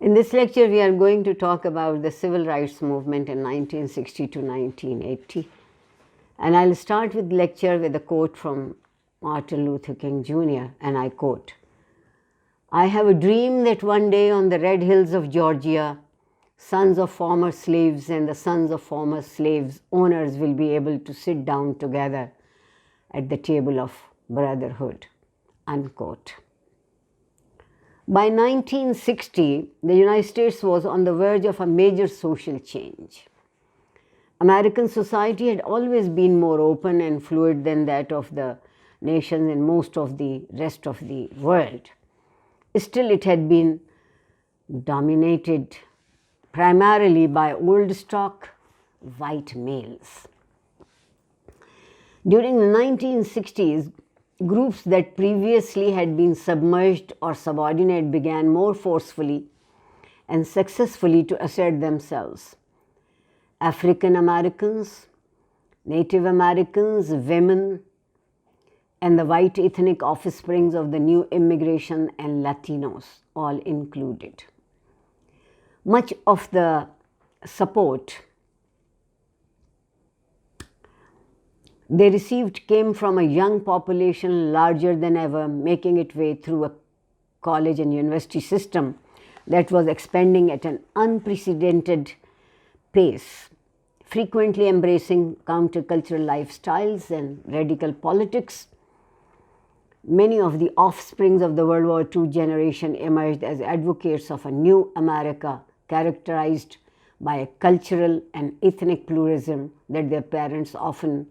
In this lecture, we are going to talk about the civil rights movement in 1960 to 1980. And I'll start with the lecture with a quote from Martin Luther King Jr., and I quote, "I have a dream that one day on the red hills of Georgia, sons of former slaves and the sons of former slaves owners will be able to sit down together at the table of brotherhood," unquote. By 1960, the United States was on the verge of a major social change. American society had always been more open and fluid than that of the nations in most of the rest of the world. Still, it had been dominated primarily by old stock white males. During the 1960s, groups that previously had been submerged or subordinate began more forcefully and successfully to assert themselves. African Americans, Native Americans, women, and the white ethnic offsprings of the new immigration and Latinos, all included. Much of the support they received came from a young population larger than ever, making its way through a college and university system that was expanding at an unprecedented pace, frequently embracing countercultural lifestyles and radical politics. Many of the offsprings of the World War II generation emerged as advocates of a new America characterized by a cultural and ethnic pluralism that their parents often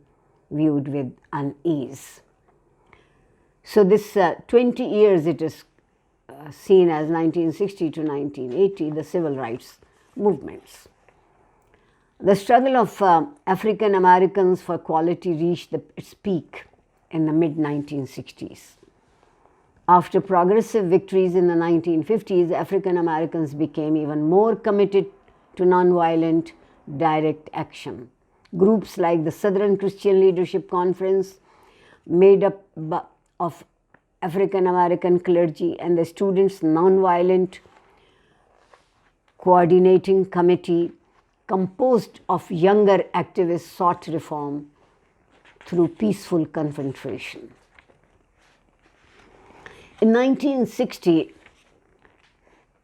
viewed with unease. So this 20 years it is seen as 1960 to 1980, the civil rights movements. The struggle of African Americans for equality reached its peak in the mid-1960s. After progressive victories in the 1950s, African Americans became even more committed to nonviolent direct action. Groups like the Southern Christian Leadership Conference, made up of African American clergy, and the Students' Nonviolent Coordinating Committee, composed of younger activists, sought reform through peaceful confrontation. In 1960,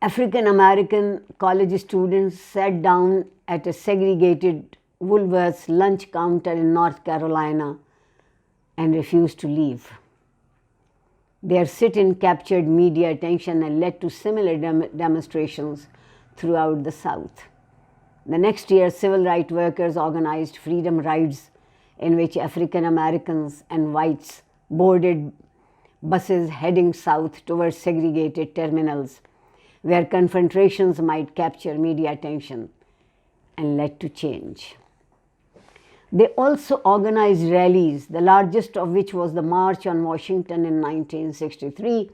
African American college students sat down at a segregated Woolworth's lunch counter in North Carolina and refused to leave. Their sit-in captured media attention and led to similar demonstrations throughout the South. The next year, civil rights workers organized freedom rides in which African Americans and whites boarded buses heading south towards segregated terminals where confrontations might capture media attention and led to change. They also organized rallies, the largest of which was the March on Washington in 1963.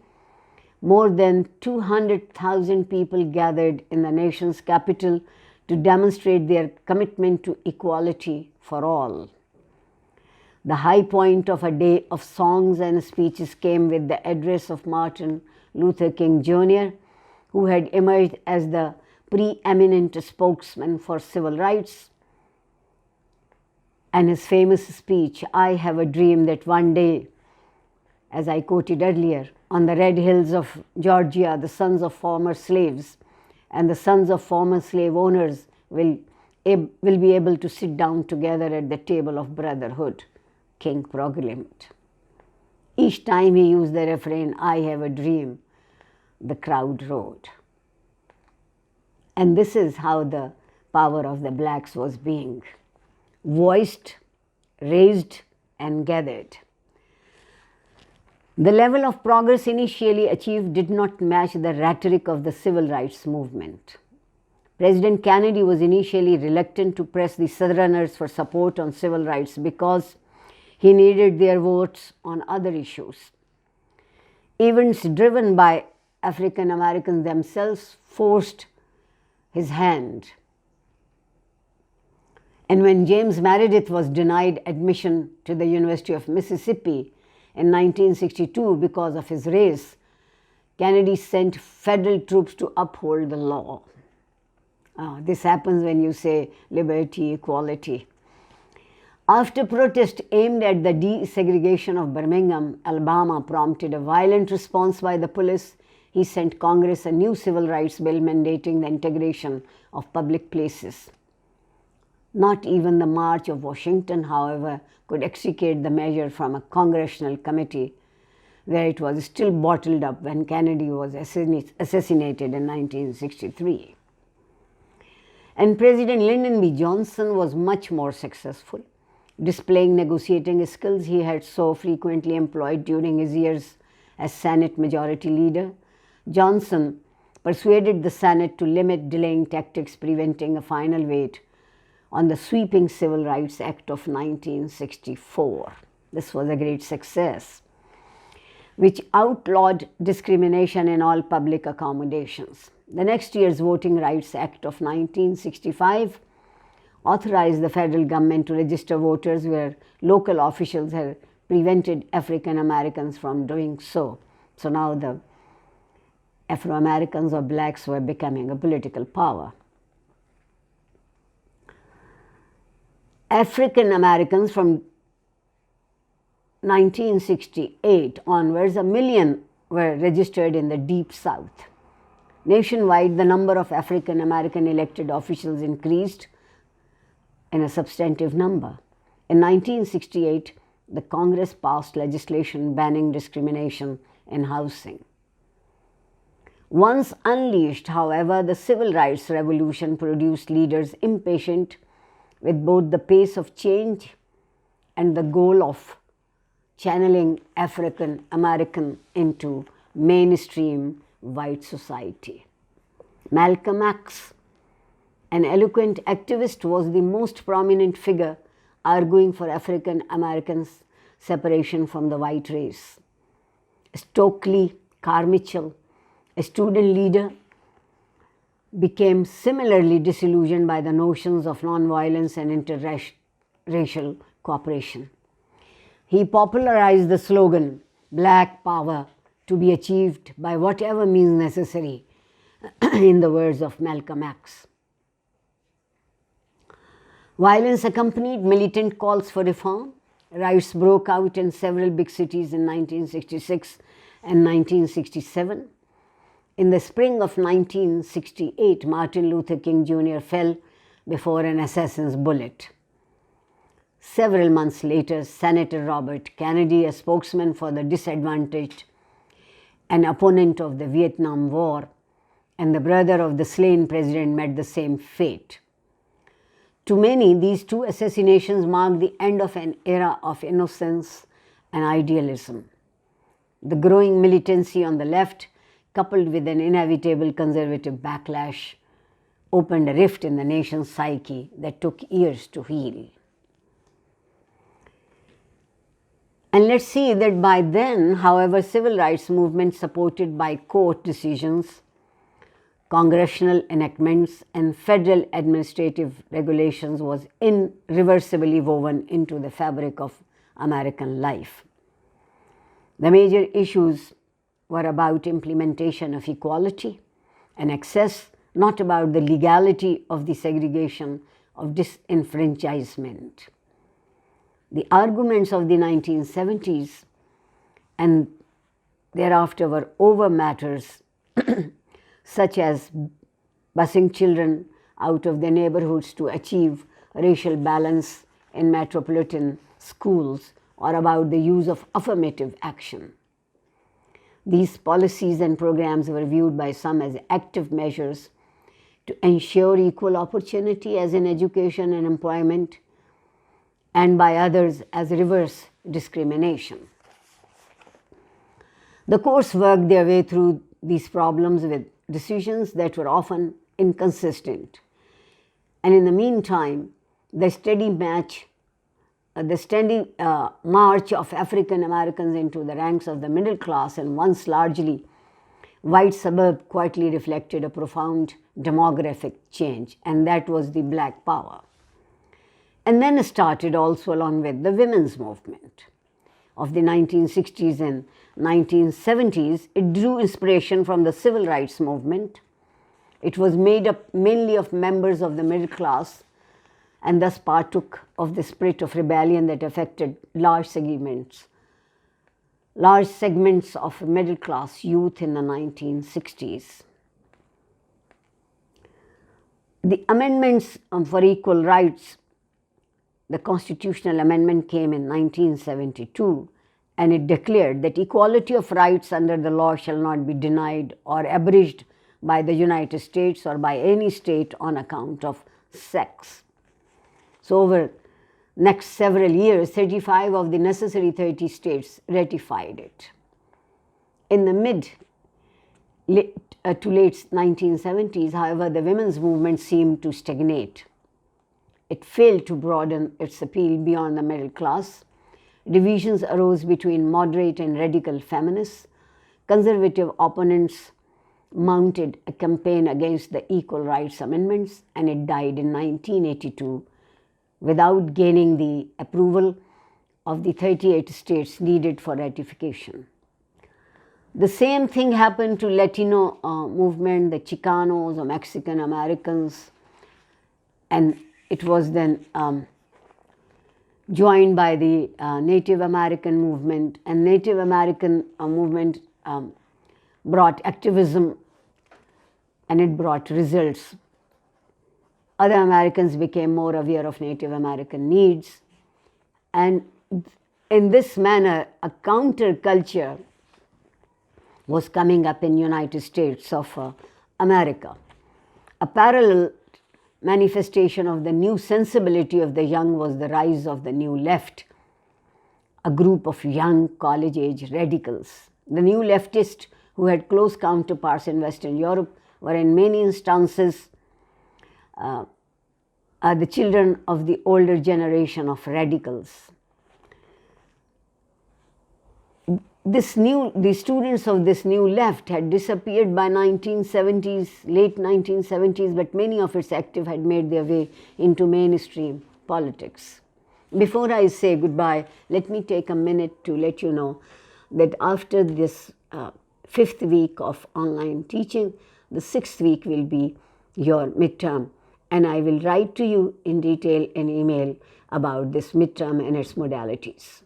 More than 200,000 people gathered in the nation's capital to demonstrate their commitment to equality for all. The high point of a day of songs and speeches came with the address of Martin Luther King Jr., who had emerged as the preeminent spokesman for civil rights, and his famous speech, "I have a dream that one day," as I quoted earlier, "on the red hills of Georgia, the sons of former slaves and the sons of former slave owners will be able to sit down together at the table of brotherhood," King proclaimed. Each time he used the refrain, "I have a dream," the crowd roared. And this is how the power of the blacks was being voiced, raised, and gathered. The level of progress initially achieved did not match the rhetoric of the civil rights movement. President Kennedy was initially reluctant to press the Southerners for support on civil rights because he needed their votes on other issues. Events driven by African Americans themselves forced his hand. And when James Meredith was denied admission to the University of Mississippi in 1962 because of his race, Kennedy sent federal troops to uphold the law. This happens when you say liberty, equality. After protest aimed at the desegregation of Birmingham, Alabama prompted a violent response by the police, he sent Congress a new civil rights bill mandating the integration of public places. Not even the March of Washington, however, could extricate the measure from a congressional committee, where it was still bottled up when Kennedy was assassinated in 1963. And President Lyndon B. Johnson was much more successful, displaying negotiating skills he had so frequently employed during his years as Senate Majority Leader. Johnson persuaded the Senate to limit delaying tactics, preventing a final vote on the sweeping Civil Rights Act of 1964. This was a great success, which outlawed discrimination in all public accommodations. The next year's Voting Rights Act of 1965 authorized the federal government to register voters where local officials had prevented African Americans from doing so. So now the Afro-Americans or blacks were becoming a political power. African Americans from 1968 onwards, 1 million were registered in the Deep South. Nationwide, the number of African American elected officials increased in a substantive number. In 1968, the Congress passed legislation banning discrimination in housing. Once unleashed, however, the civil rights revolution produced leaders impatient with both the pace of change and the goal of channeling African American into mainstream white society. Malcolm X, an eloquent activist, was the most prominent figure arguing for African Americans' separation from the white race. Stokely Carmichael, a student leader, became similarly disillusioned by the notions of nonviolence and interracial cooperation. He popularized the slogan, "Black Power to be achieved by whatever means necessary," in the words of Malcolm X. Violence accompanied militant calls for reform. Riots broke out in several big cities in 1966 and 1967. In the spring of 1968, Martin Luther King Jr. fell before an assassin's bullet. Several months later, Senator Robert Kennedy, a spokesman for the disadvantaged, an opponent of the Vietnam War, and the brother of the slain president, met the same fate. To many, these two assassinations marked the end of an era of innocence and idealism. The growing militancy on the left, coupled with an inevitable conservative backlash, opened a rift in the nation's psyche that took years to heal. And let's see that by then, however, civil rights movement supported by court decisions, congressional enactments, and federal administrative regulations was irreversibly woven into the fabric of American life. The major issues were about implementation of equality and access, not about the legality of the segregation of disenfranchisement. The arguments of the 1970s and thereafter were over matters such as busing children out of their neighborhoods to achieve racial balance in metropolitan schools, or about the use of affirmative action. These policies and programs were viewed by some as active measures to ensure equal opportunity as in education and employment, and by others as reverse discrimination. The courts worked their way through these problems with decisions that were often inconsistent. And in the meantime, the steady march of African Americans into the ranks of the middle class and once largely white suburb quietly reflected a profound demographic change, and that was the Black Power. And then started also along with the women's movement of the 1960s and 1970s, it drew inspiration from the civil rights movement. It was made up mainly of members of the middle class and thus partook of the spirit of rebellion that affected large segments of middle class youth in the 1960s. The amendments for equal rights, the constitutional amendment came in 1972, and it declared that equality of rights under the law shall not be denied or abridged by the United States or by any state on account of sex. So over next several years, 35 of the necessary 30 states ratified it. In the mid to late 1970s, however, the women's movement seemed to stagnate. It failed to broaden its appeal beyond the middle class. Divisions arose between moderate and radical feminists. Conservative opponents mounted a campaign against the Equal Rights Amendments, and it died in 1982 without gaining the approval of the 38 states needed for ratification. The same thing happened to Latino movement, the Chicanos or Mexican Americans, and it was then joined by the Native American movement, and Native American movement brought activism and it brought results. Other Americans became more aware of Native American needs, and in this manner a counterculture was coming up in United States of America. A parallel manifestation of the new sensibility of the young was the rise of the New Left, a group of young college-age radicals. The New Leftists, who had close counterparts in Western Europe, were in many instances the children of the older generation of radicals. The students of this new left had disappeared by 1970s, late 1970s, but many of its active had made their way into mainstream politics. Before I say goodbye, let me take a minute to let you know that after this 5th week of online teaching, the 6th week will be your midterm, and I will write to you in detail an email about this midterm and its modalities.